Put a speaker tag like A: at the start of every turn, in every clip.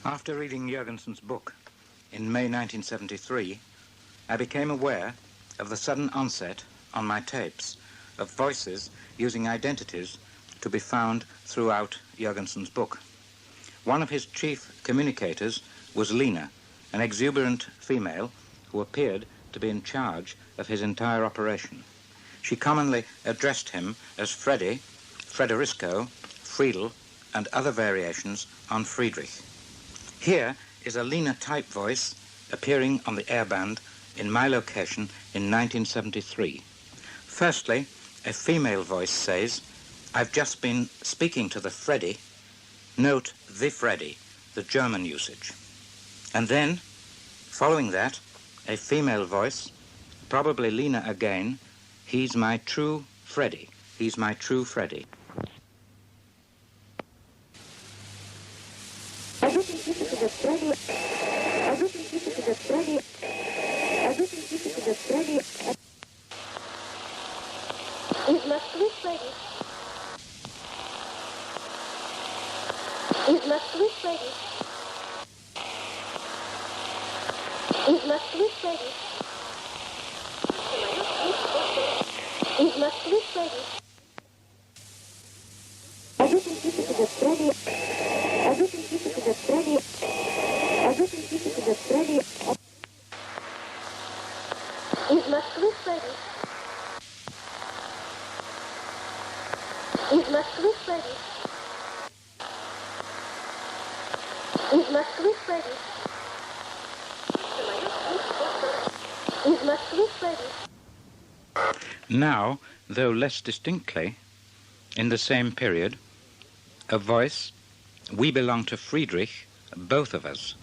A: After reading Jurgenson's book in May 1973, I became aware of the sudden onset on my tapes of voices using identities to be found throughout Jurgenson's book. One of his chief communicators was Lena, an exuberant female who appeared to be in charge of his entire operation. She commonly addressed him as Freddy, Frederico, Friedel, and other variations on Friedrich. Here is a Lena type voice appearing on the airband in my location in 1973. Firstly, a female voice says, "I've just been speaking to the Freddy." Note the Freddy, the German usage. And then, following that, a female voice, probably Lena again, "He's my true Freddy. He's my true Freddy."
B: Из Москвы Фредди. Из Москвы Фредди. Из Москвы Фредди. Из Москвы Фредди. Из Москвы Фредди. Из Москвы Фредди. Из Москвы Фредди. Из Москвы Фредди.
A: Now, though less distinctly, in the same period, a voice, "We belong to Friedrich, both of us."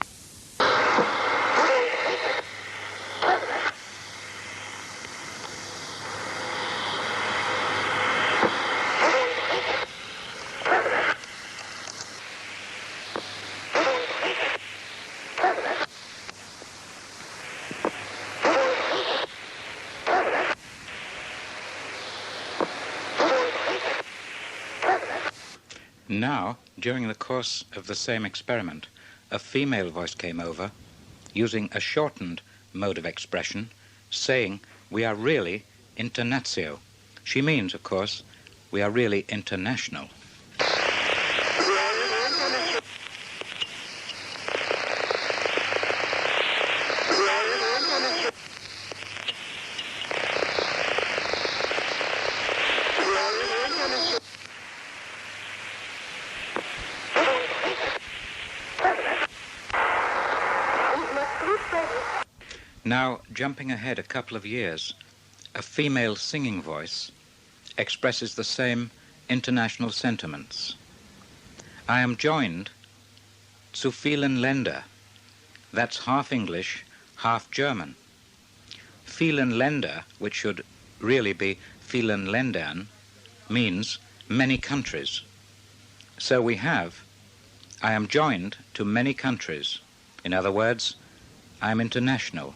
A: Now, during the course of the same experiment, a female voice came over, using a shortened mode of expression, saying, "We are really internatio." She means, of course, we are really international. Now, jumping ahead a couple of years, a female singing voice expresses the same international sentiments. "I am joined zu vielen Länder." That's half English, half German. Vielen Länder, which should really be vielen Ländern, means many countries. So we have, "I am joined to many countries." In other words, I am international.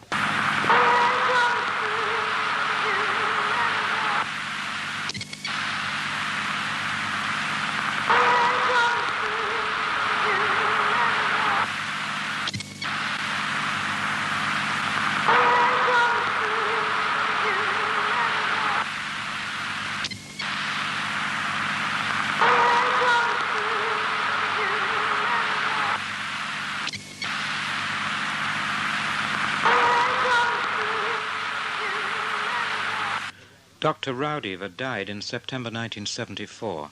A: Dr. Rowdive died in September 1974,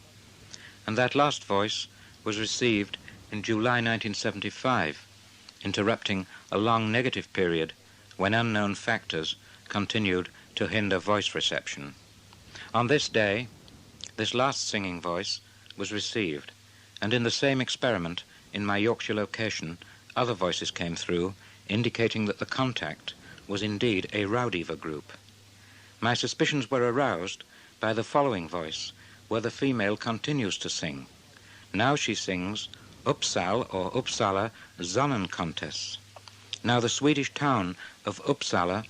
A: and that last voice was received in July 1975, interrupting a long negative period when unknown factors continued to hinder voice reception. On this day, this last singing voice was received, and in the same experiment in my Yorkshire location, other voices came through, indicating that the contact was indeed a Rowdiva group. My suspicions were aroused by the following voice, where the female continues to sing. Now she sings Uppsal or Uppsala Sonnenkontest. Now the Swedish town of Uppsala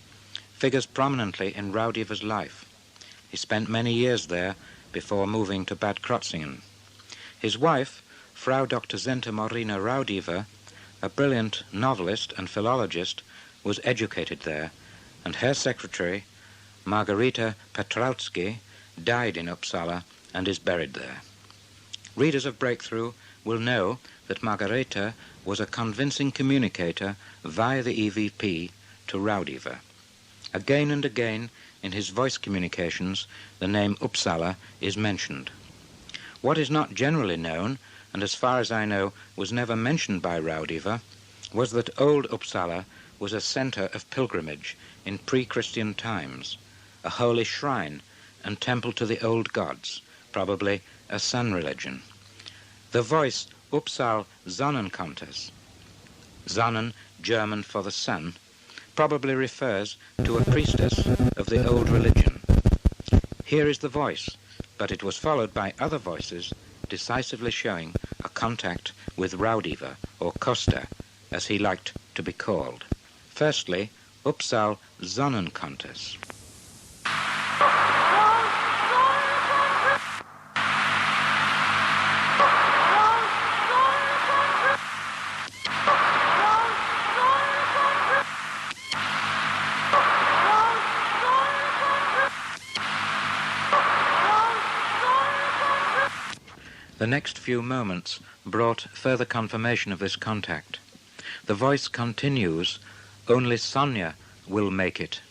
A: figures prominently in Raudive's life. He spent many years there before moving to Bad Krotzingen. His wife, Frau Dr. Zenta Morina Raudive, a brilliant novelist and philologist, was educated there, and her secretary, Margarita Petrowski, died in Uppsala and is buried there. Readers of Breakthrough will know that Margarita was a convincing communicator via the EVP to Rowdiva. Again and again in his voice communications, the name Uppsala is mentioned. What is not generally known, and as far as I know was never mentioned by Rowdiva, was that old Uppsala was a centre of pilgrimage in pre-Christian times, a holy shrine and temple to the old gods, probably a sun religion. The voice Uppsal Sonnenkantes, Sonnen, German for the sun, probably refers to a priestess of the old religion. Here is the voice, but it was followed by other voices decisively showing a contact with Rowdiva, or Costa, as he liked to be called. Firstly, Uppsal Sonnenkantes. The next few moments brought further confirmation of this contact. The voice continues, "Only Sonia will make it."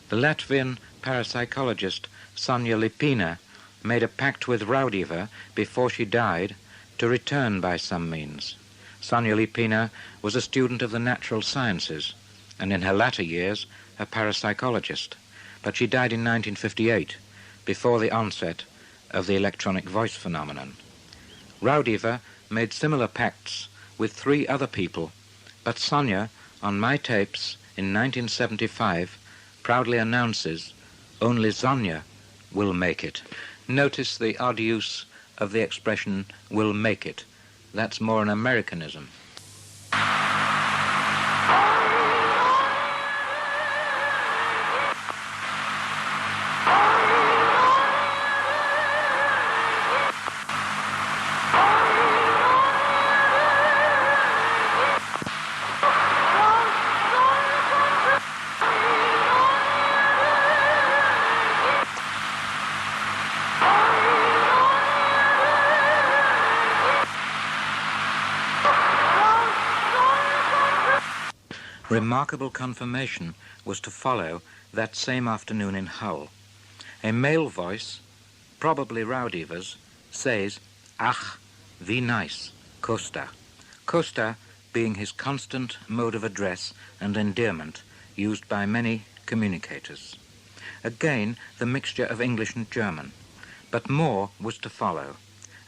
A: The Latvian parapsychologist Sonia Lipina made a pact with Rowdiva before she died to return by some means. Sonia Lipina was a student of the natural sciences and in her latter years a parapsychologist, but she died in 1958, before the onset of the electronic voice phenomenon. Rowdiva made similar pacts with 3 other people, but Sonia, on my tapes in 1975, proudly announces, "Only Sonia will make it." Notice the odd use of the expression "will make it." That's more an Americanism. Remarkable confirmation was to follow that same afternoon in Hull. A male voice, probably Rowdiva's, says, "Ach, wie nice, Costa." Costa being his constant mode of address and endearment used by many communicators. Again, the mixture of English and German. But more was to follow.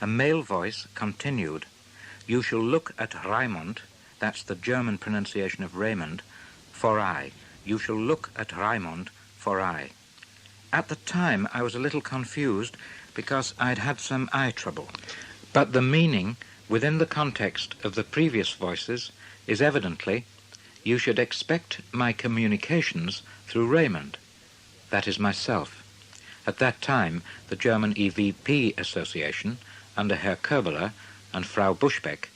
A: A male voice continued, "You shall look at Raymond," that's the German pronunciation of Raymond, "for I. You shall look at Raymond for I." At the time, I was a little confused because I'd had some eye trouble. But the meaning, within the context of the previous voices, is evidently, "You should expect my communications through Raymond." That is myself. At that time, the German EVP Association, under Herr Köbeler and Frau Buschbeck,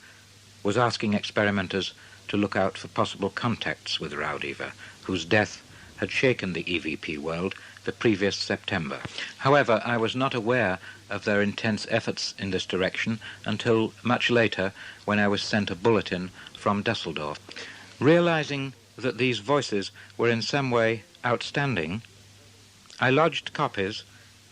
A: was asking experimenters to look out for possible contacts with Rowdiva, whose death had shaken the EVP world the previous September. However, I was not aware of their intense efforts in this direction until much later, when I was sent a bulletin from Dusseldorf. Realizing that these voices were in some way outstanding, I lodged copies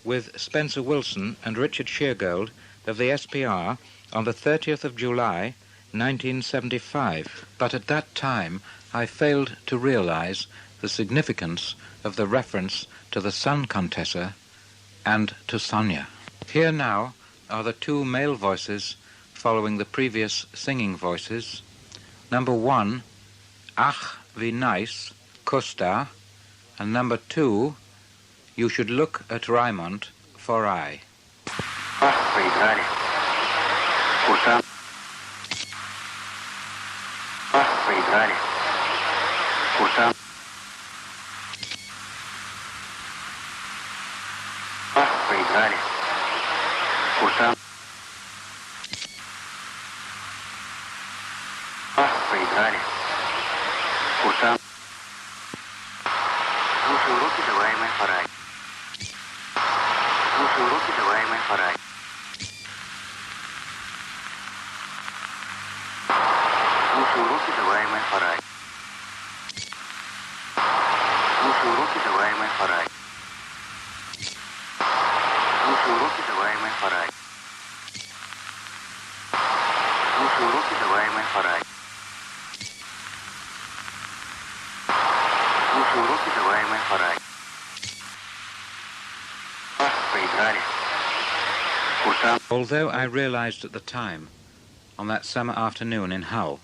A: with Spencer Wilson and Richard Sheargold of the SPR on the 30th of July, 1975, but at that time I failed to realize the significance of the reference to the Sun Contessa and to Sonia. Here now are the 2 male voices following the previous singing voices. Number 1, "Ach, wie nice, Costa," and number 2, "You should look at Raymond for I."
C: Проиграли. Курсант. Слушай уроки, даваемые по радио. Слушай уроки, даваемые по радио. Слушай уроки, даваемые по радио. Слушай уроки, даваемые по радио. Слушай уроки, даваемые по радио. Слушай уроки, даваемые по радио. Слушай уроки, даваемые по радио. Проиграли. Курсант.
A: Although I realized at the time, on that summer afternoon in Hull,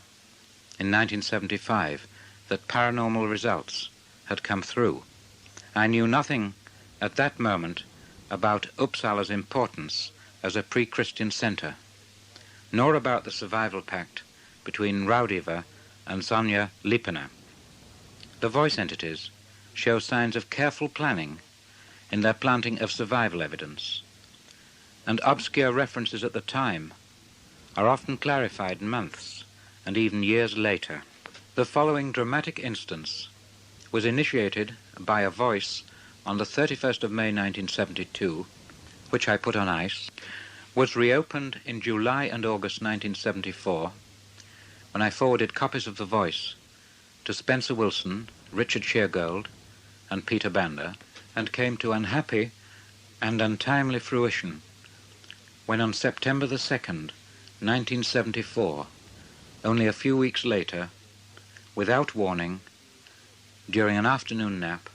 A: in 1975, that paranormal results had come through, I knew nothing at that moment about Uppsala's importance as a pre-Christian centre, nor about the survival pact between Rowdiva and Sonja Lipena. The voice entities show signs of careful planning in their planting of survival evidence, and obscure references at the time are often clarified months and even years later. The following dramatic instance was initiated by a voice on the 31st of May 1972, which I put on ice, was reopened in July and August 1974, when I forwarded copies of the voice to Spencer Wilson, Richard Sheargold, and Peter Bander, and came to unhappy and untimely fruition when on September the 2nd, 1974, only a few weeks later, without warning, during an afternoon nap,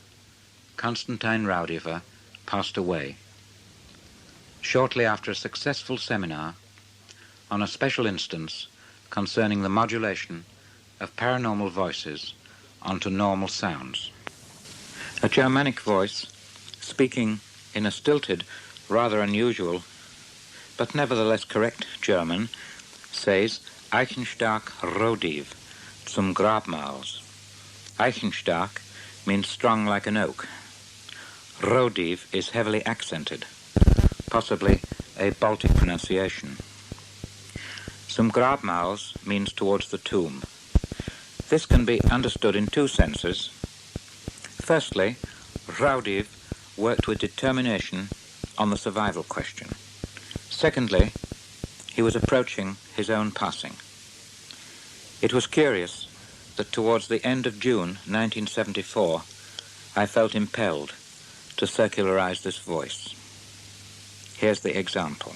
A: Konstantin Raudive passed away. Shortly after a successful seminar on a special instance concerning the modulation of paranormal voices onto normal sounds. A Germanic voice, speaking in a stilted, rather unusual, but nevertheless correct German, says Eichenstark Raudive zum Grabmals. Eichenstark means strong like an oak. Raudive is heavily accented, possibly a Baltic pronunciation. Zum Grabmals means towards the tomb. This can be understood in two senses. Firstly, Raudive worked with determination on the survival question. Secondly, he was approaching his own passing. It was curious that towards the end of June 1974, I felt impelled to circularize this voice. Here's the example.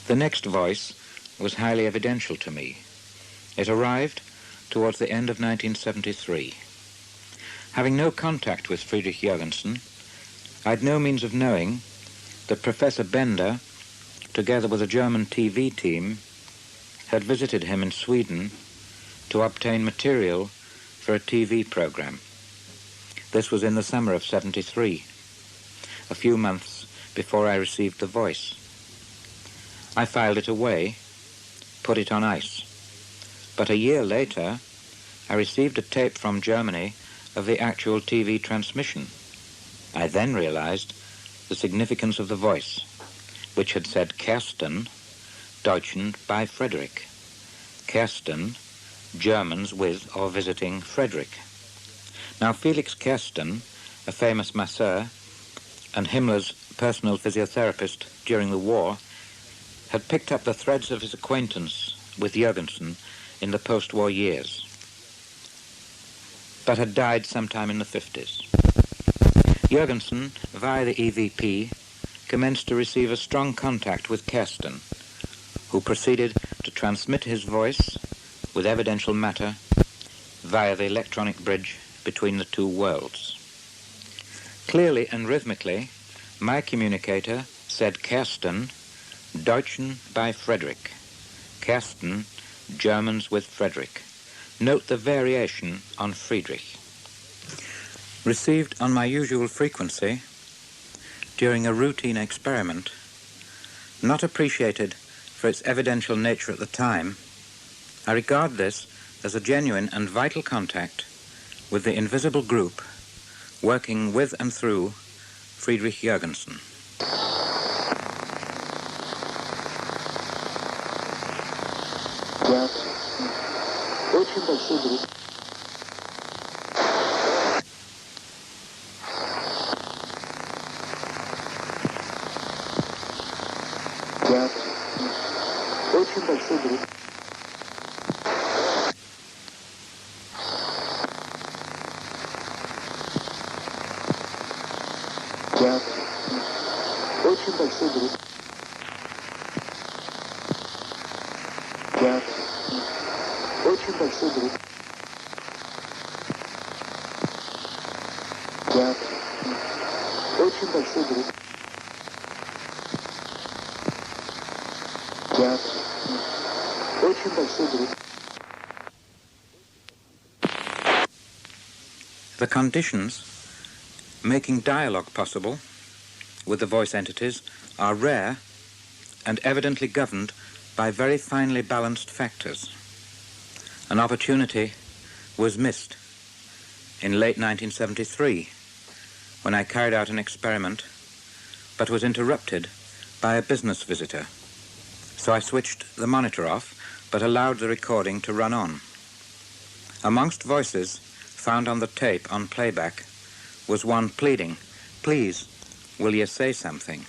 A: The next voice was highly evidential to me. It arrived towards the end of 1973. Having no contact with Friedrich Jurgenson, I had no means of knowing that Professor Bender, together with a German TV team, had visited him in Sweden to obtain material for a TV program. This was in the summer of '73, a few months before I received the voice. I filed it away, put it on ice. But a year later, I received a tape from Germany of the actual TV transmission. I then realized the significance of the voice, which had said Kersten, Deutschen by Friedrich. Kersten, Germans with or visiting Friedrich. Now Felix Kersten, a famous masseur and Himmler's personal physiotherapist during the war, had picked up the threads of his acquaintance with Jurgenson in the post-war years, but had died sometime in the 50s. Jurgenson, via the EVP, commenced to receive a strong contact with Kersten, who proceeded to transmit his voice with evidential matter via the electronic bridge between the two worlds. Clearly and rhythmically, my communicator said Kersten, Deutschen by Friedrich. Kersten, Germans with Friedrich. Note the variation on Friedrich. Received on my usual frequency during a routine experiment, not appreciated for its evidential nature at the time, I regard this as a genuine and vital contact with the invisible group working with and through Friedrich Jurgenson.
D: Очень большой друг. Очень большой друг. Очень большой друг. Очень большой друг. Очень большой друг. Очень большой друг.
A: The conditions making dialogue possible with the voice entities are rare and evidently governed by very finely balanced factors. An opportunity was missed in late 1973 when I carried out an experiment but was interrupted by a business visitor. So I switched the monitor off but allowed the recording to run on. Amongst voices found on the tape on playback was one pleading, "Please, will you say something?"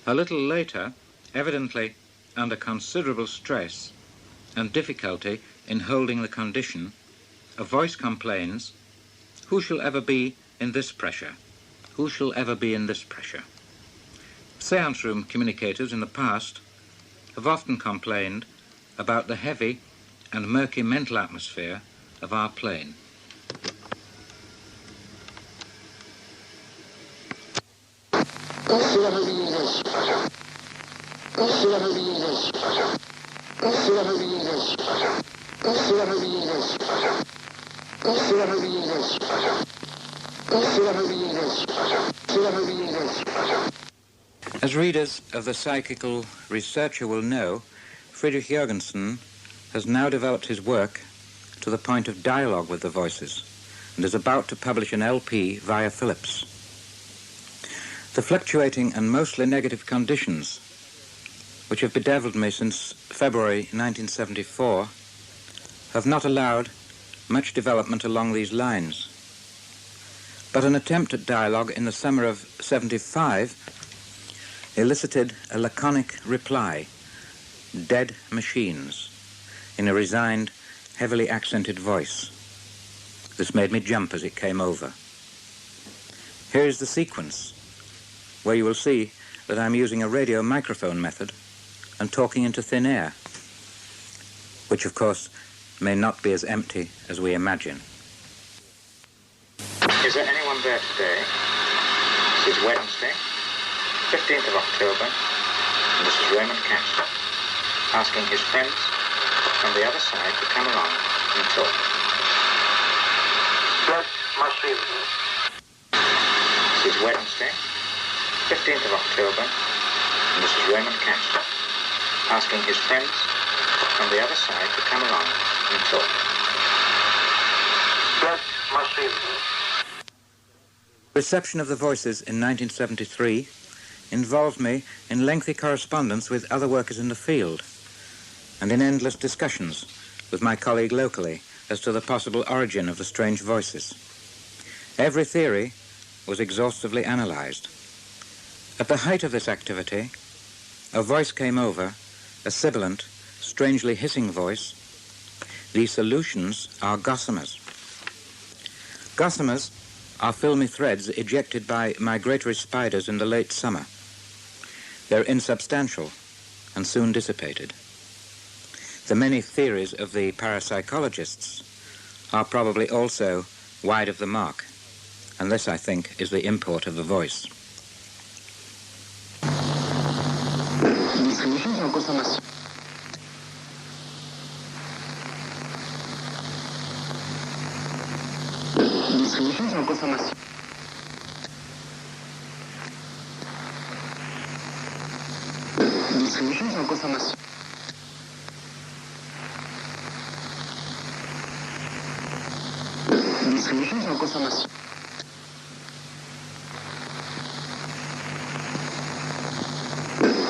A: A little later, evidently under considerable stress and difficulty in holding the condition, a voice complains, "Who shall ever be in this pressure? Who shall ever be in this pressure?" Seance room communicators in the past have often complained about the heavy and murky mental atmosphere of our plane. As readers of the Psychical Researcher will know, Friedrich Jurgenson has now developed his work to the point of dialogue with the voices and is about to publish an LP via Philips. The fluctuating and mostly negative conditions which have bedeviled me since February 1974 have not allowed much development along these lines. But an attempt at dialogue in the summer of '75 elicited a laconic reply, "Dead machines," in a resigned, heavily accented voice. This made me jump as it came over. Here is the sequence, where you will see that I'm using a radio microphone method and talking into thin air, which of course may not be as empty as we imagine. Is there anyone there today? This is Wednesday, 15th of October, and this is Raymond asking his friends from the other side to come along and talk.
C: Yes, machine.
A: This is Wednesday, 15th of October, and this is Raymond asking his friends from the other side to come along and talk.
C: Yes, machine.
A: Reception of the voices in 1973 involved me in lengthy correspondence with other workers in the field and in endless discussions with my colleague locally as to the possible origin of the strange voices. Every theory was exhaustively analyzed. At the height of this activity, a voice came over, a sibilant, strangely hissing voice. These solutions are gossamers. Gossamers are filmy threads ejected by migratory spiders in the late summer. They're insubstantial and soon dissipated. The many theories of the parapsychologists are probably also wide of the mark, and this, I think, is the import of the voice.
D: Les solutions en consommation. Les solutions en consommation. Les solutions en consommation. Les solutions en consommation.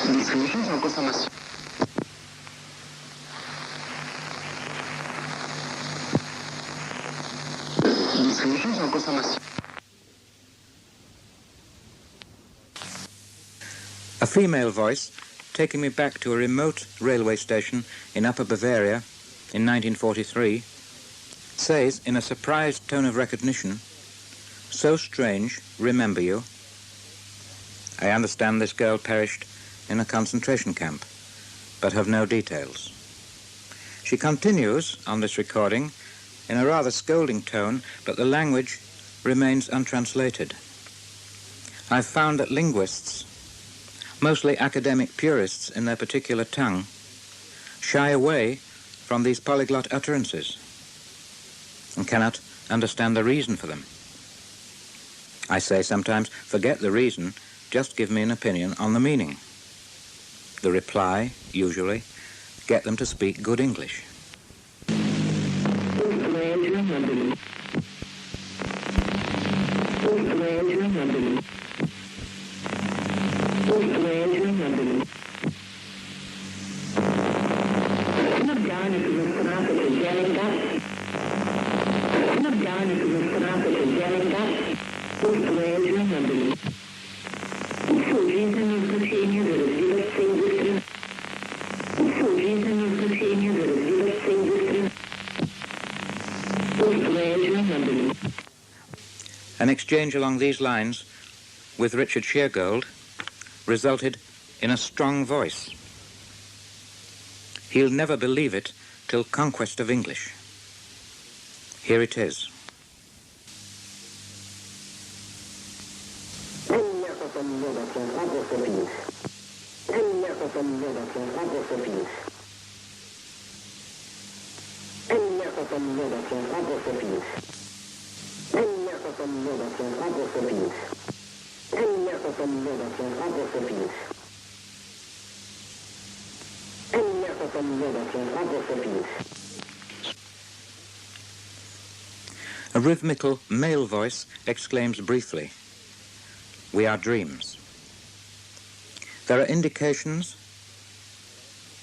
D: Les solutions en consommation. Les solutions en consommation.
A: A female voice, taking me back to a remote railway station in Upper Bavaria in 1943, says in a surprised tone of recognition, "So strange, remember you? I understand this girl perished in a concentration camp, but have no details." She continues on this recording in a rather scolding tone, but the language remains untranslated. I've found that linguists, mostly academic purists in their particular tongue, shy away from these polyglot utterances and cannot understand the reason for them. I say sometimes, forget the reason, just give me an opinion on the meaning. The reply, usually, get them to speak good English. An exchange along these lines with Richard Sheargold resulted in a strong voice. He'll never believe it till conquest of English. Here it is. A rhythmical male voice exclaims briefly, "We are dreams." There are indications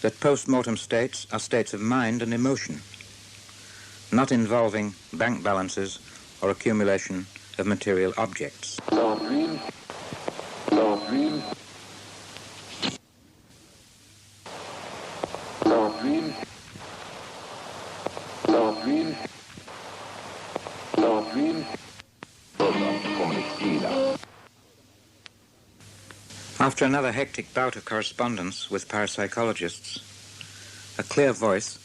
A: that post-mortem states are states of mind and emotion, not involving bank balances or accumulation of material objects.
D: Lord dream. Lord dream. Lord dream. Lord dream. Lord dream.
A: After another hectic bout of correspondence with parapsychologists, a clear voice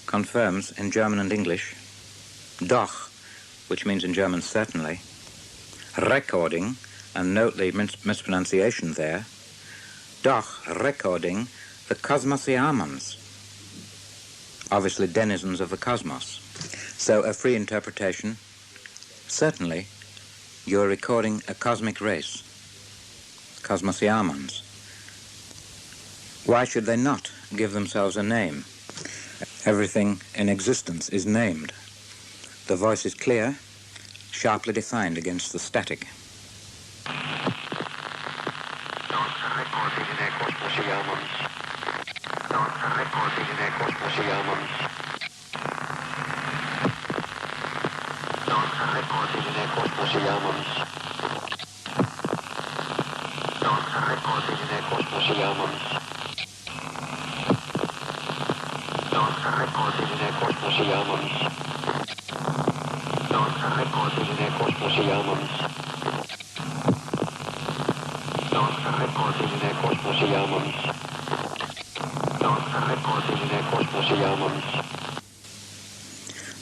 A: confirms in German and English, doch, which means in German certainly, recording, and note the mispronunciation there, doch recording the cosmosiamons, obviously denizens of the cosmos. So a free interpretation, certainly you're recording a cosmic race, cosmosiamons. Why should they not give themselves a name? Everything in existence is named. The voice is clear, sharply defined against the static.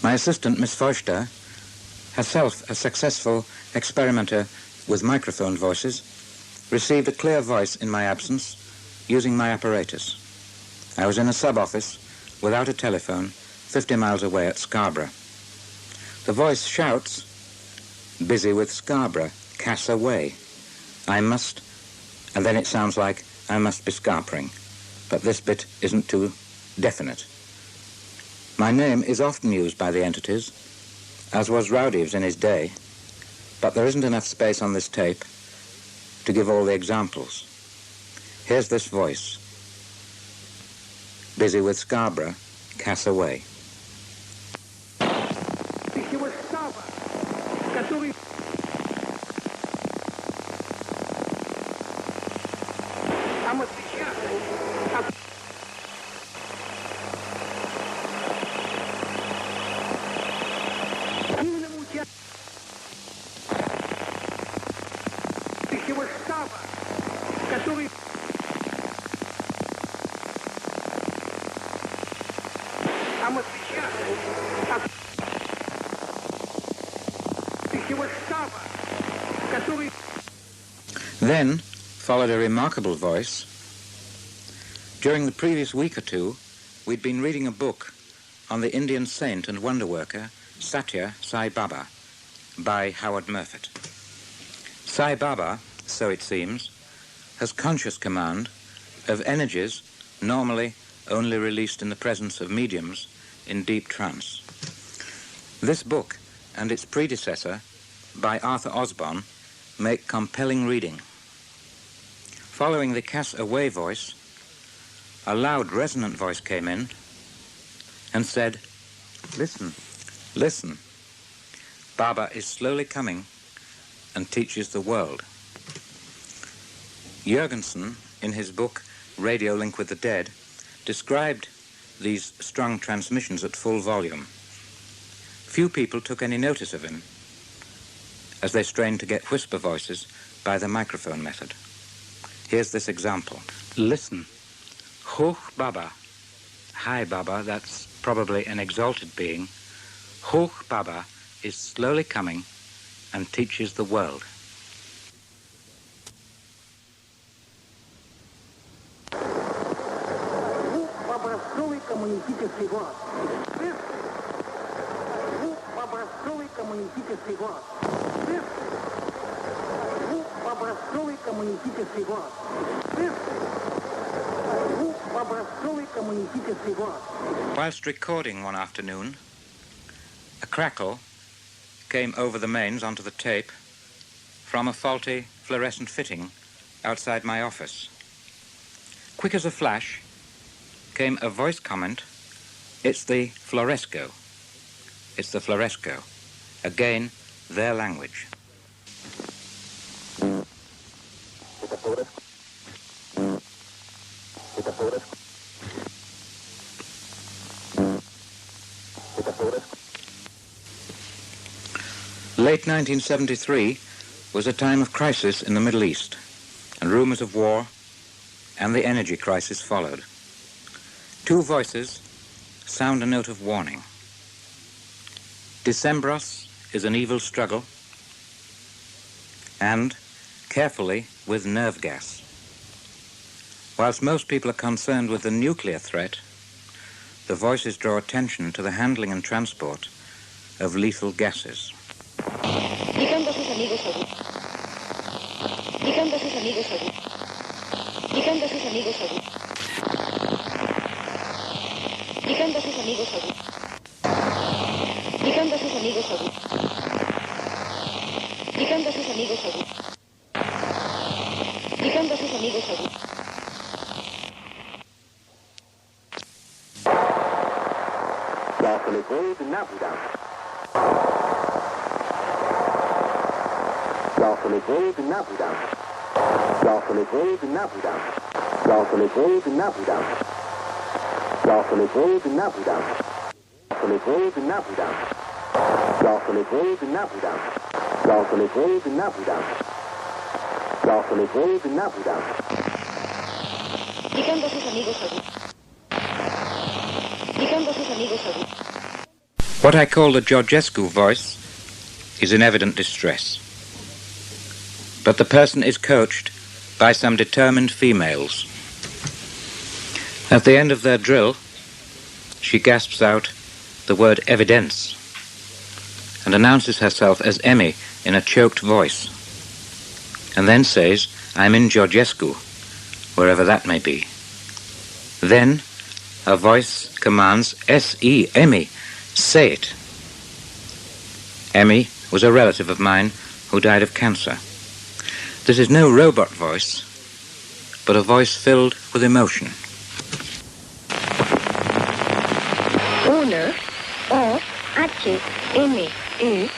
A: My assistant, Miss Feuchter, herself a successful experimenter with microphone voices, received a clear voice in my absence using my apparatus. I was in a sub-office without a telephone 50 miles away at Scarborough. The voice shouts, "Busy with Scarborough, Cass away. I must," and then it sounds like I must be scarpering, but this bit isn't too definite. My name is often used by the entities, as was Raudive's in his day, but there isn't enough space on this tape to give all the examples. Here's this voice. Busy with Scarborough, Cass away. Then followed a remarkable voice. During the previous week or two, we'd been reading a book on the Indian saint and wonder worker Satya Sai Baba by Howard Murfitt. Sai Baba, so it seems, has conscious command of energies normally only released in the presence of mediums in deep trance. This book and its predecessor by Arthur Osborne make compelling reading. Following the Cass away voice, a loud resonant voice came in and said, "Listen, listen. Baba is slowly coming and teaches the world." Jurgenson, in his book Radio Link with the Dead, described these strung transmissions at full volume. Few people took any notice of him as they strained to get whisper voices by the microphone method. Here's this example. Listen. Hoch Baba. Hi Baba, that's probably an exalted being. Hoch Baba is slowly coming and teaches the world. Whilst recording one afternoon, a crackle came over the mains onto the tape from a faulty fluorescent fitting outside my office. Quick as a flash came a voice comment, "It's the fluoresco. It's the fluoresco." Again, their language. Late 1973 was a time of crisis in the Middle East, and rumors of war and the energy crisis followed. Two voices sound a note of warning. Decembros is an evil struggle, and carefully with nerve gas. Whilst most people are concerned with the nuclear threat, the voices draw attention to the handling and transport of lethal gases.
B: Picando a sus amigos allí. Picando a sus amigos allí. Picando a sus amigos allí. Picando a sus amigos allí. Picando a sus amigos allí. Picando a sus amigos allí. Picando a sus amigos allí.
E: داخل قید نبودم. داخل قید نبودم. داخل
B: Indicando a sus amigos allí. Indicando a sus amigos allí.
A: What I call the Georgescu voice is in evident distress. But the person is coached by some determined females. At the end of their drill, she gasps out the word evidence and announces herself as Emmy in a choked voice, and then says, "I'm in Georgescu," wherever that may be. Then her voice commands, "S-E, Emmy, say it." Emmy was a relative of mine who died of cancer. This is no robot voice, but a voice filled with emotion.
B: Una, O, H, M, E,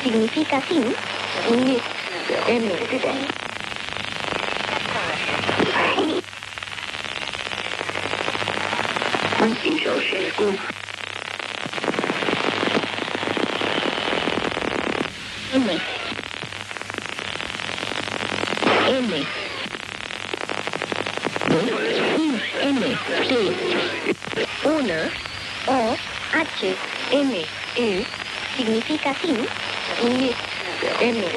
B: significa sin, ni, M. M. M. M. Sí. Una, O, H, M, E, significa sin, ni, M. M.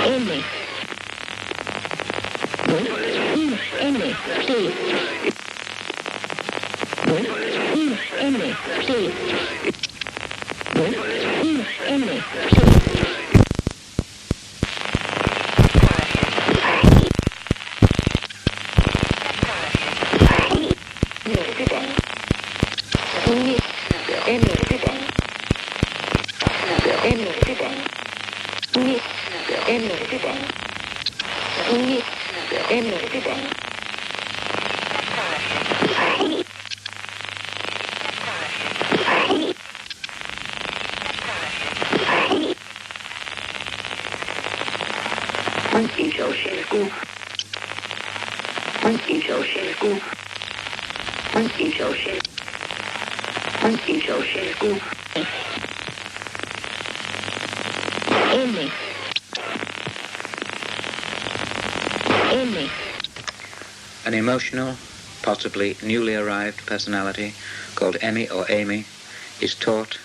B: M. M. Sí. M. Sí. M.
A: An emotional, possibly newly arrived personality called Emmy or Amy is taught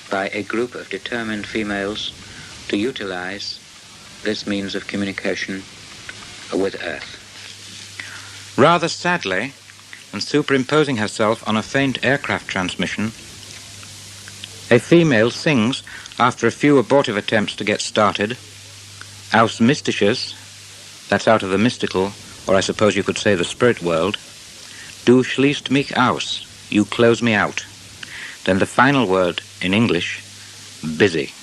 A: by a group of determined females to utilize this means of communication with Earth. Rather sadly, and superimposing herself on a faint aircraft transmission, a female sings, after a few abortive attempts to get started, "Aus Mystisches," that's out of the mystical, or I suppose you could say the spirit world, "Du schließt mich aus," you close me out. Then the final word in English, busy.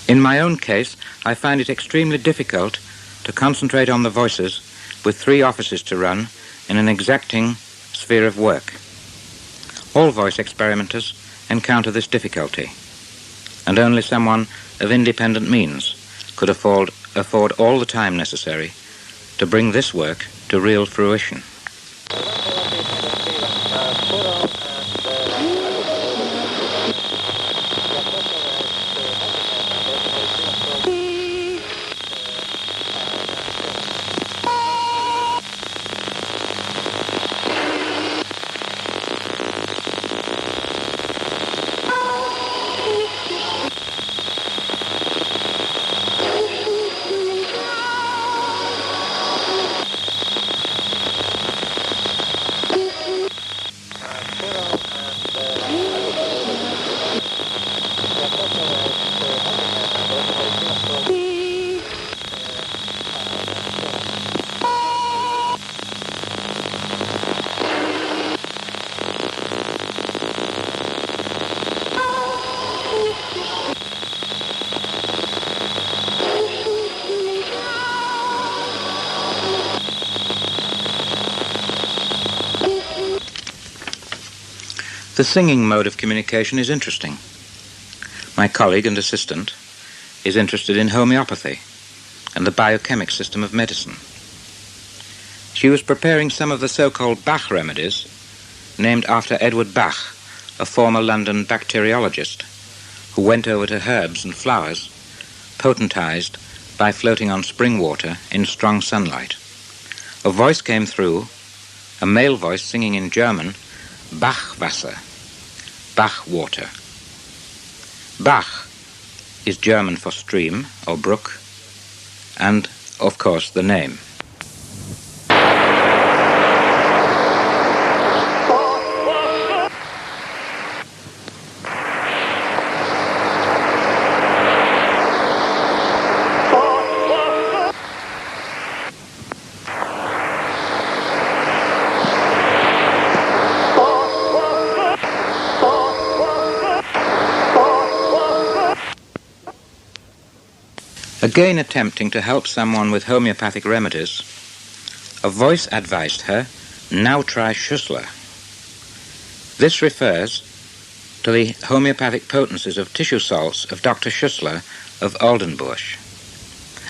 A: In my own case, I find it extremely difficult to concentrate on the voices with 3 offices to run in an exacting sphere of work. All voice experimenters encounter this difficulty, and only someone of independent means could afford all the time necessary to bring this work to real fruition. The singing mode of communication is interesting. My colleague and assistant is interested in homeopathy and the biochemic system of medicine. She was preparing some of the so-called Bach remedies, named after Edward Bach, a former London bacteriologist, who went over to herbs and flowers, potentized by floating on spring water in strong sunlight. A voice came through, a male voice singing in German, Bachwasser, Bach water. Bach is German for stream or brook, and, of course, the name. Again attempting to help someone with homeopathic remedies, a voice advised her, now try Schussler. This refers to the homeopathic potencies of tissue salts of Dr. Schussler of Oldenburg.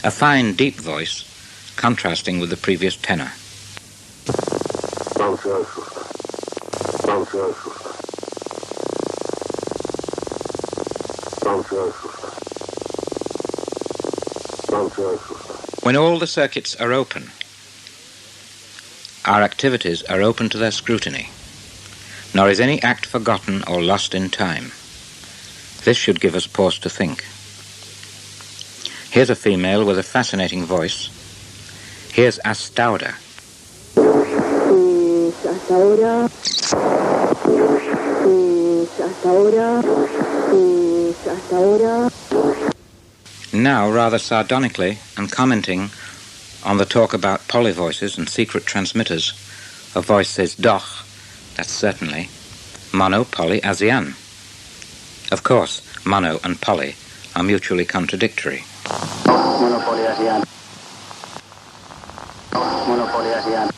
A: A fine, deep voice, contrasting with the previous tenor. When all the circuits are open, our activities are open to their scrutiny, nor is any act forgotten or lost in time. This should give us pause to think. Here's a female with a fascinating voice. Here's Astauda. Now, rather sardonically and commenting on the talk about polyvoices and secret transmitters, a voice says doch, that's certainly, mono, poly, ASEAN. Of course, mono and poly are mutually contradictory.
E: Monopoly ASEAN. Monopoly ASEAN.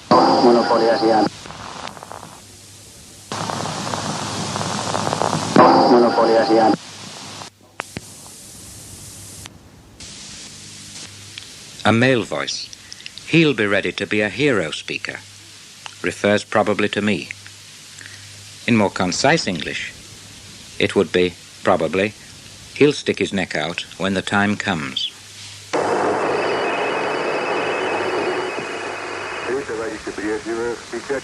E: Monopoly ASEAN. Monopoly ASEAN.
A: A male voice. He'll be ready to be a hero speaker. Refers probably to me. In more concise English, it would be, probably, he'll stick his neck out when the time comes.
C: Товарищи, приветствую спикер.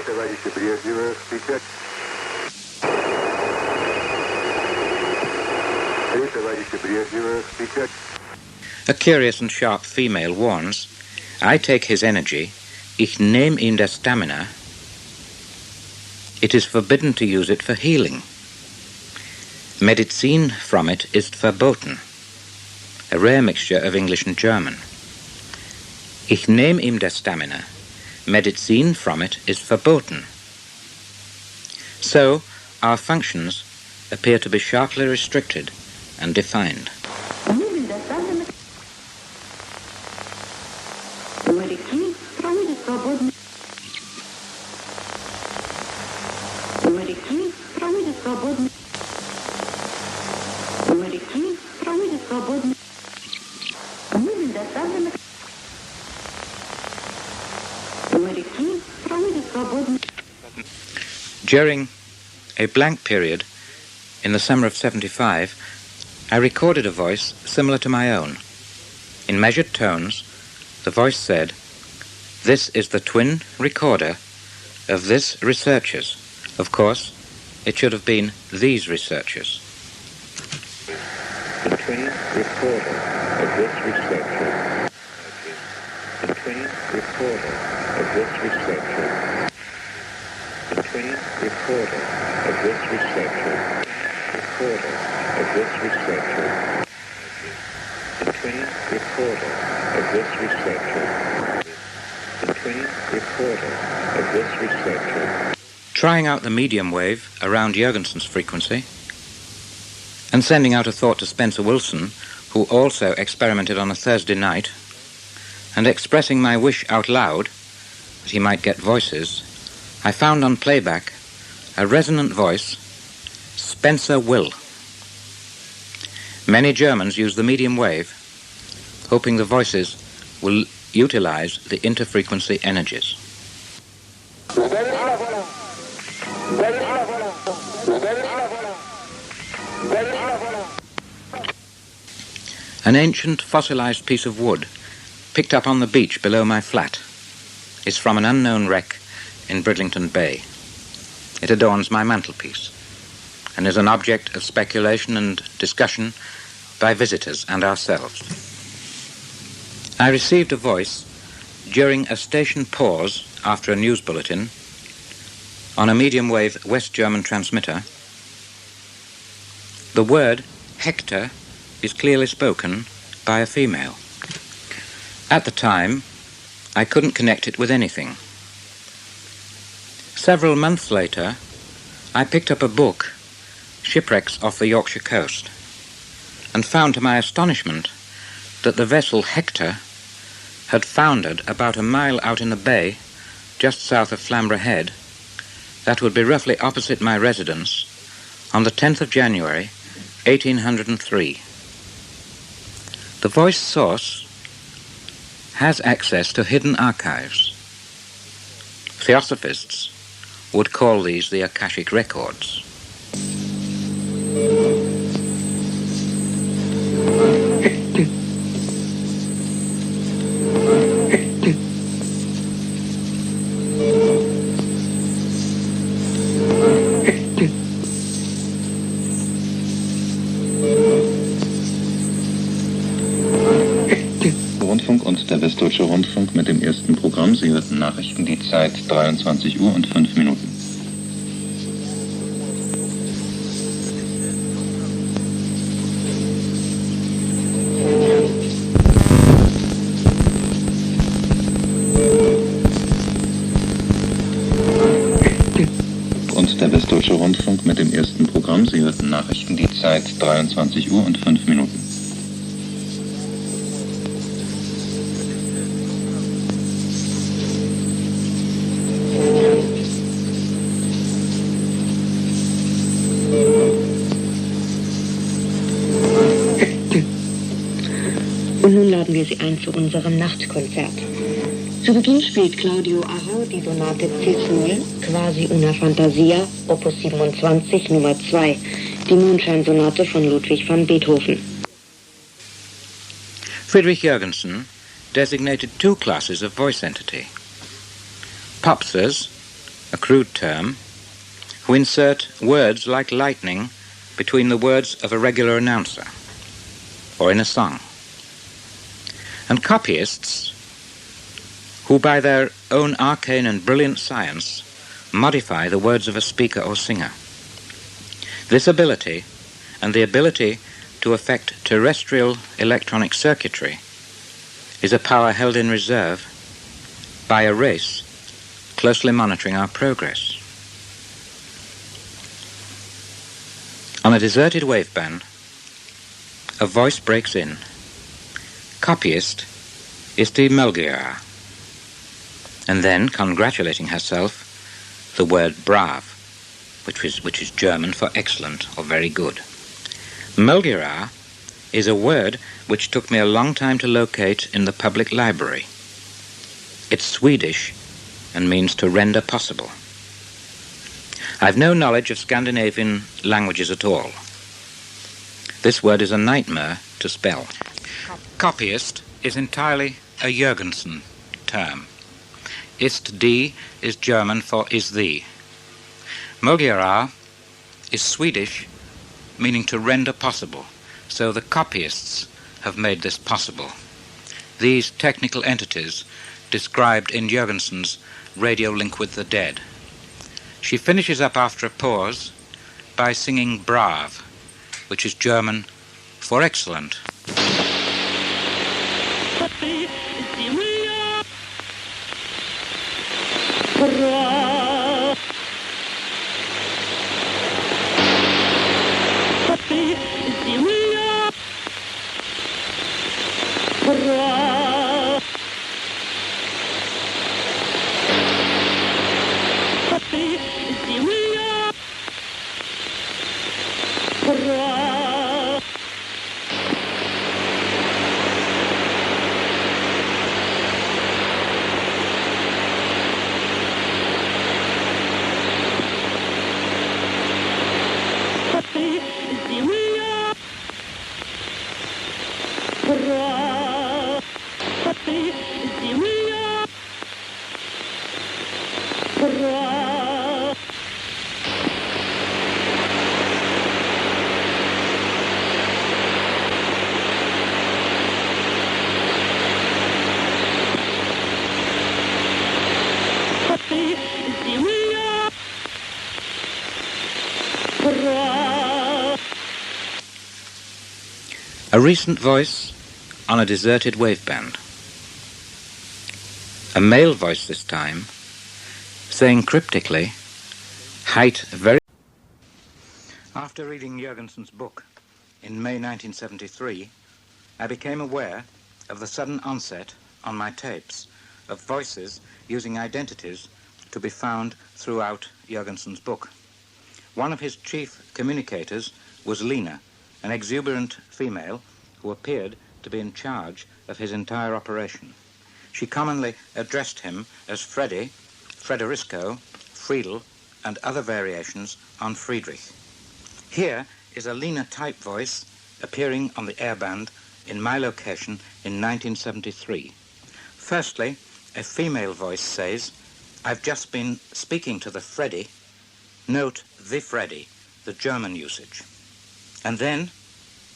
C: Товарищи, приветствую спикер. Товарищи, приветствую спикер.
A: A curious and sharp female warns, I take his energy, ich nehm ihm der stamina. It is forbidden to use it for healing. Medizin from it ist verboten. A rare mixture of English and German. Ich nehm ihm der stamina. Medizin from it is verboten. So, our functions appear to be sharply restricted and defined. During a blank period in the summer of 75, I recorded a voice similar to my own. In measured tones, the voice said, "This is the twin recorder of this researchers." Of course, it should have been these researchers. The twin recorder of this researcher. The twin recorder of this researcher. The twin recorder of this researcher. Recorder of this researcher. The twin recorder of this researcher. The twin recorder of this researcher. Trying out the medium wave around Jurgenson's frequency and sending out a thought to Spencer Wilson, who also experimented on a Thursday night, and expressing my wish out loud that he might get voices, I found on playback a resonant voice, Spencer Will. Many Germans use the medium wave, hoping the voices will utilize the interfrequency energies. An ancient fossilized piece of wood picked up on the beach below my flat is from an unknown wreck in Bridlington Bay. It adorns my mantelpiece and is an object of speculation and discussion by visitors and ourselves. I received a voice during a station pause after a news bulletin on a medium-wave West German transmitter. The word Hector is clearly spoken by a female. At the time, I couldn't connect it with anything. Several months later, I picked up a book, Shipwrecks off the Yorkshire coast, and found to my astonishment that the vessel Hector had foundered about a mile out in the bay, just south of Flamborough Head. That would be roughly opposite my residence, on the 10th of January, 1803. The voice source has access to hidden archives. Theosophists would call these the Akashic records.
F: Der Westdeutsche Rundfunk mit dem ersten Programm. Sie hörten Nachrichten, die Zeit 23 Uhr und 5 Minuten. Und der Westdeutsche Rundfunk mit dem ersten Programm. Sie hörten Nachrichten, die Zeit 23 Uhr und 5 Minuten.
B: Und nun laden wir Sie ein zu unserem Nachtkonzert. Zu Beginn spielt Claudio Arrau die Sonate Cis-Moll, Quasi una Fantasia, Opus 27, Nummer 2, die Mondscheinsonate von Ludwig van Beethoven.
A: Friedrich Jurgenson designated two classes of voice entity. Popsters, a crude term, who insert words like lightning between the words of a regular announcer, or in a song. And copyists, who by their own arcane and brilliant science modify the words of a speaker or singer. This ability, and the ability to affect terrestrial electronic circuitry, is a power held in reserve by a race closely monitoring our progress. On a deserted waveband, a voice breaks in. Copyist is die Melgera, and then, congratulating herself, the word brav, which is German for excellent or very good. Melgera is a word which took me a long time to locate in the public library. It's Swedish and means to render possible. I've no knowledge of Scandinavian languages at all. This word is a nightmare to spell. Copyist is entirely a Jurgenson term. Ist die is German for is thee. Mögera is Swedish, meaning to render possible, so the copyists have made this possible. These technical entities described in Jurgenson's Radio Link with the Dead. She finishes up after a pause by singing brav, which is German for excellent. A recent voice on a deserted waveband. A male voice this time, saying cryptically, height very... After reading Jurgenson's book in May 1973, I became aware of the sudden onset on my tapes of voices using identities to be found throughout Jurgenson's book. One of his chief communicators was Lena, an exuberant female who appeared to be in charge of his entire operation. She commonly addressed him as Freddy, Frederico, Friedel, and other variations on Friedrich. Here is a Lena type voice appearing on the airband in my location in 1973. Firstly, a female voice says, "I've just been speaking to the Freddy." Note the Freddy, the German usage. And then,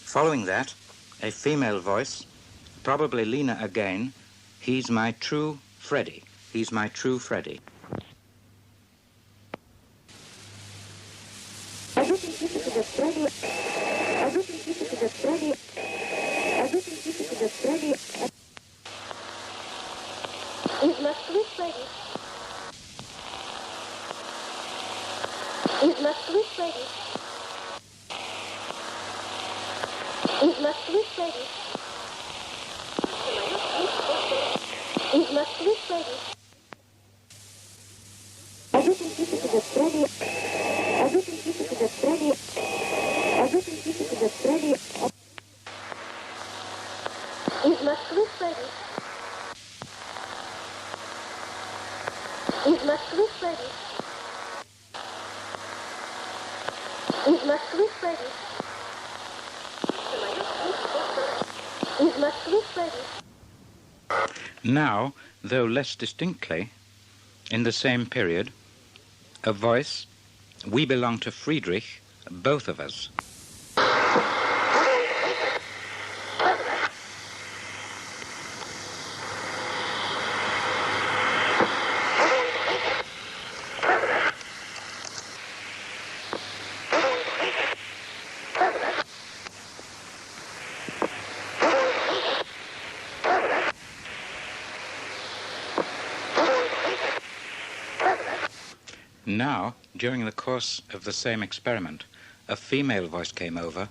A: following that, a female voice, probably Lena again, "He's my true Freddy. He's my true Freddy." Now, though less distinctly, in the same period, a voice, "We belong to Friedrich, both of us." Now, during the course of the same experiment, a female voice came over,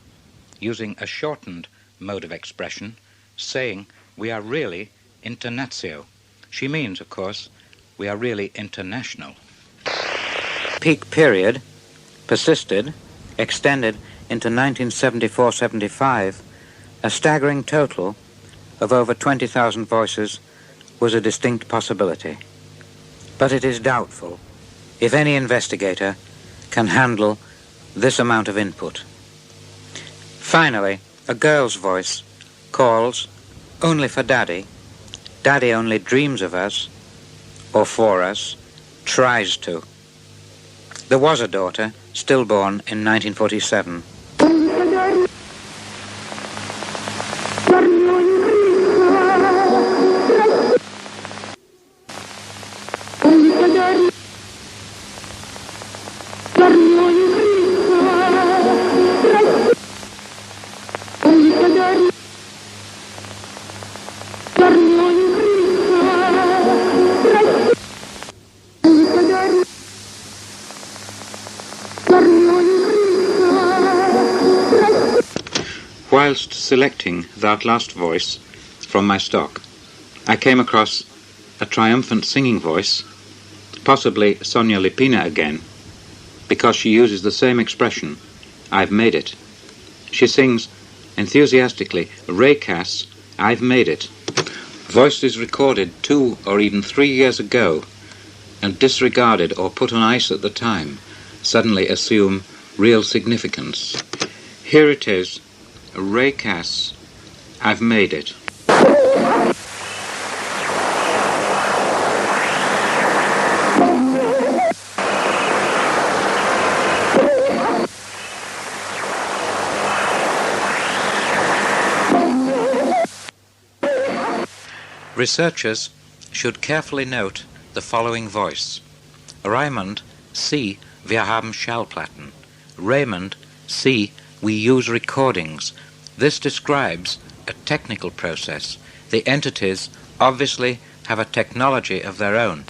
A: using a shortened mode of expression, saying, "We are really internatio." She means, of course, we are really international. Peak period persisted, extended into 1974-75, a staggering total of over 20,000 voices was a distinct possibility. But it is doubtful if any investigator can handle this amount of input. Finally, a girl's voice calls only for Daddy. Daddy only dreams of us, or for us, tries to. There was a daughter, stillborn in 1947. Whilst selecting that last voice from my stock, I came across a triumphant singing voice, possibly Sonia Lipina again, because she uses the same expression, "I've made it." She sings enthusiastically, "Raycas, I've made it." Voices recorded 2 or even 3 years ago and disregarded or put on ice at the time suddenly assume real significance. Here it is, "Raycas, I've made it." Researchers should carefully note the following voice. Raymond, "Sie, wir haben Schallplatten." Raymond, "Sie, we use recordings." This describes a technical process. The entities obviously have a technology of their own.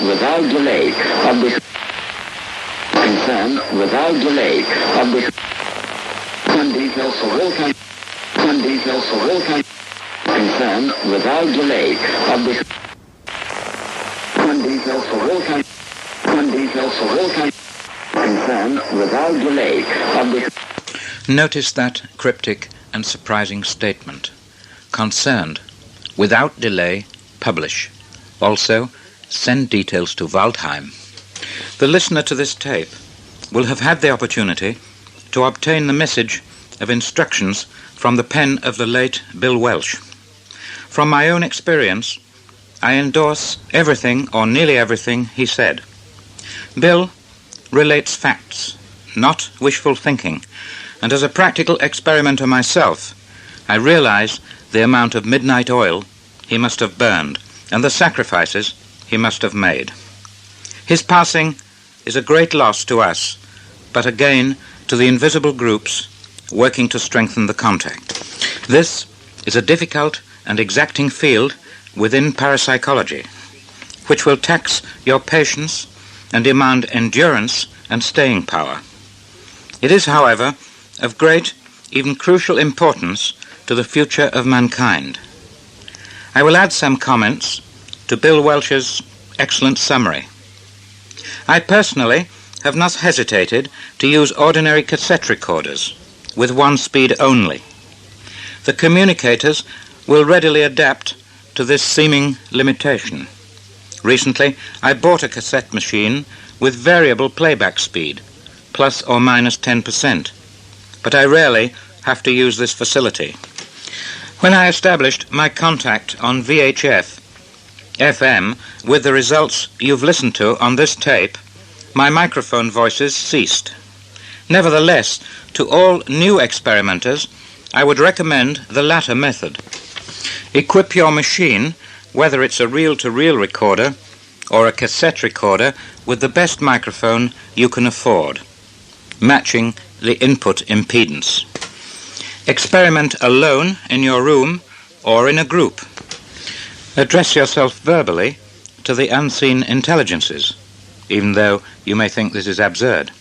E: Without delay of the concern without delay of the details of all kinds concern without delay of the details of all kinds concern without delay of the.
A: Notice that cryptic and surprising statement. Concerned, without delay, publish. Also, send details to Waldheim. The listener to this tape will have had the opportunity to obtain the message of instructions from the pen of the late Bill Welsh. From my own experience, I endorse everything or nearly everything he said. Bill relates facts, not wishful thinking, and as a practical experimenter myself, I realize the amount of midnight oil he must have burned and the sacrifices he must have made. His passing is a great loss to us, but a gain to the invisible groups working to strengthen the contact. This is a difficult and exacting field within parapsychology, which will tax your patience and demand endurance and staying power. It is, however, of great, even crucial importance to the future of mankind. I will add some comments to Bill Welsh's excellent summary. I personally have not hesitated to use ordinary cassette recorders with one speed only. The communicators will readily adapt to this seeming limitation. Recently, I bought a cassette machine with variable playback speed, plus or minus 10%, but I rarely have to use this facility. When I established my contact on VHF FM with the results you've listened to on this tape, my microphone voices ceased. Nevertheless, to all new experimenters, I would recommend the latter method. Equip your machine, whether it's a reel-to-reel recorder or a cassette recorder, with the best microphone you can afford, matching the input impedance. Experiment alone in your room or in a group. Address yourself verbally to the unseen intelligences, even though you may think this is absurd.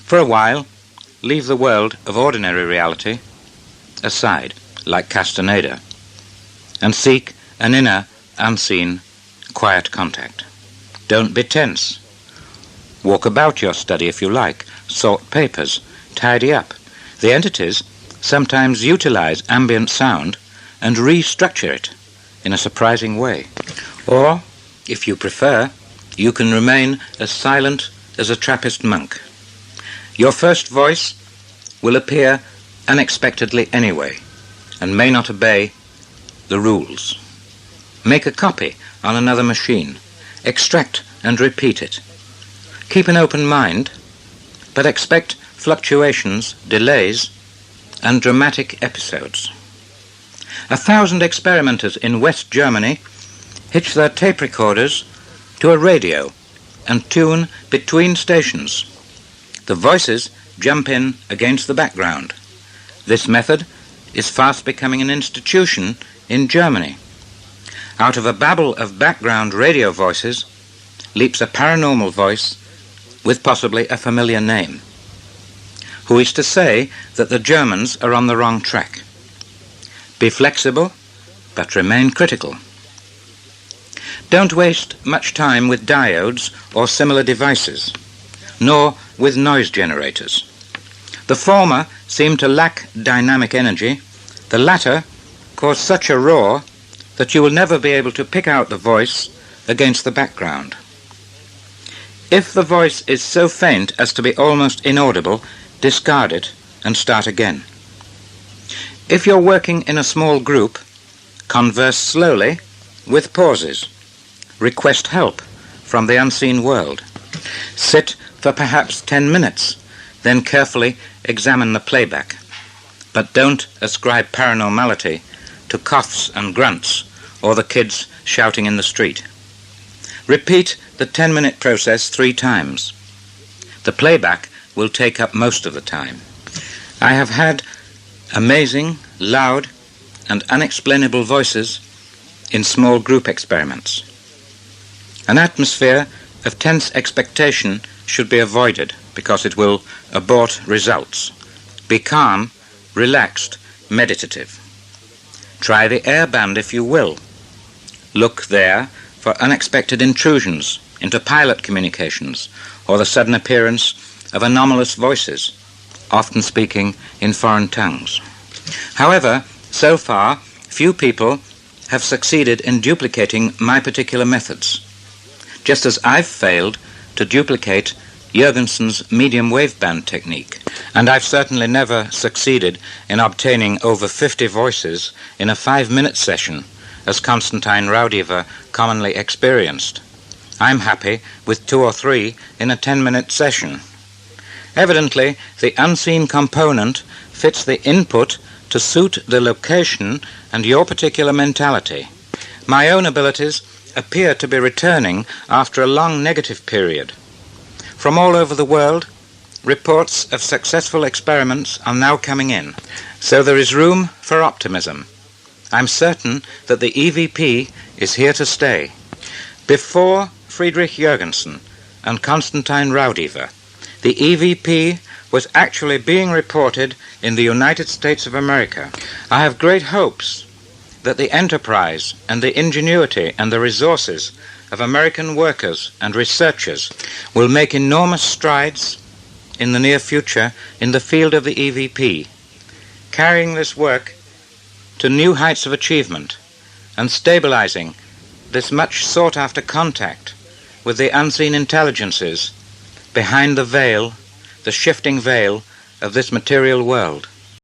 A: For a while, leave the world of ordinary reality aside, like Castaneda, and seek an inner, unseen, quiet contact. Don't be tense. Walk about your study if you like, sort papers, tidy up. The entities sometimes utilize ambient sound and restructure it in a surprising way. Or, if you prefer, you can remain as silent as a Trappist monk. Your first voice will appear unexpectedly anyway, and may not obey the rules. Make a copy on another machine. Extract and repeat it. Keep an open mind, but expect fluctuations, delays, and dramatic episodes. 1,000 experimenters in West Germany hitch their tape recorders to a radio and tune between stations. The voices jump in against the background. This method is fast becoming an institution in Germany. Out of a babble of background radio voices leaps a paranormal voice with possibly a familiar name. Who is to say that the Germans are on the wrong track? Be flexible, but remain critical. Don't waste much time with diodes or similar devices, nor with noise generators. The former seem to lack dynamic energy. The latter cause such a roar that you will never be able to pick out the voice against the background. If the voice is so faint as to be almost inaudible, discard it, and start again. If you're working in a small group, converse slowly with pauses. Request help from the unseen world. Sit for perhaps 10 minutes, then carefully examine the playback. But don't ascribe paranormality to coughs and grunts or the kids shouting in the street. Repeat the 10-minute process 3 times. The playback will take up most of the time. I have had amazing, loud, and unexplainable voices in small group experiments. An atmosphere of tense expectation should be avoided because it will abort results. Be calm, relaxed, meditative. Try the air band if you will. Look there for unexpected intrusions into pilot communications or the sudden appearance of anomalous voices, often speaking in foreign tongues. However, so far, few people have succeeded in duplicating my particular methods, just as I've failed to duplicate Jurgenson's medium waveband technique, and I've certainly never succeeded in obtaining over 50 voices in a 5-minute session, as Konstantin Raudive commonly experienced. I'm happy with 2 or 3 in a 10-minute session. Evidently, the unseen component fits the input to suit the location and your particular mentality. My own abilities appear to be returning after a long negative period. From all over the world, reports of successful experiments are now coming in, so there is room for optimism. I'm certain that the EVP is here to stay. Before Friedrich Jurgenson and Konstantin Raudive, the EVP was actually being reported in the United States of America. I have great hopes that the enterprise and the ingenuity and the resources of American workers and researchers will make enormous strides in the near future in the field of the EVP, carrying this work to new heights of achievement and stabilizing this much sought-after contact with the unseen intelligences behind the veil, the shifting veil of this material world.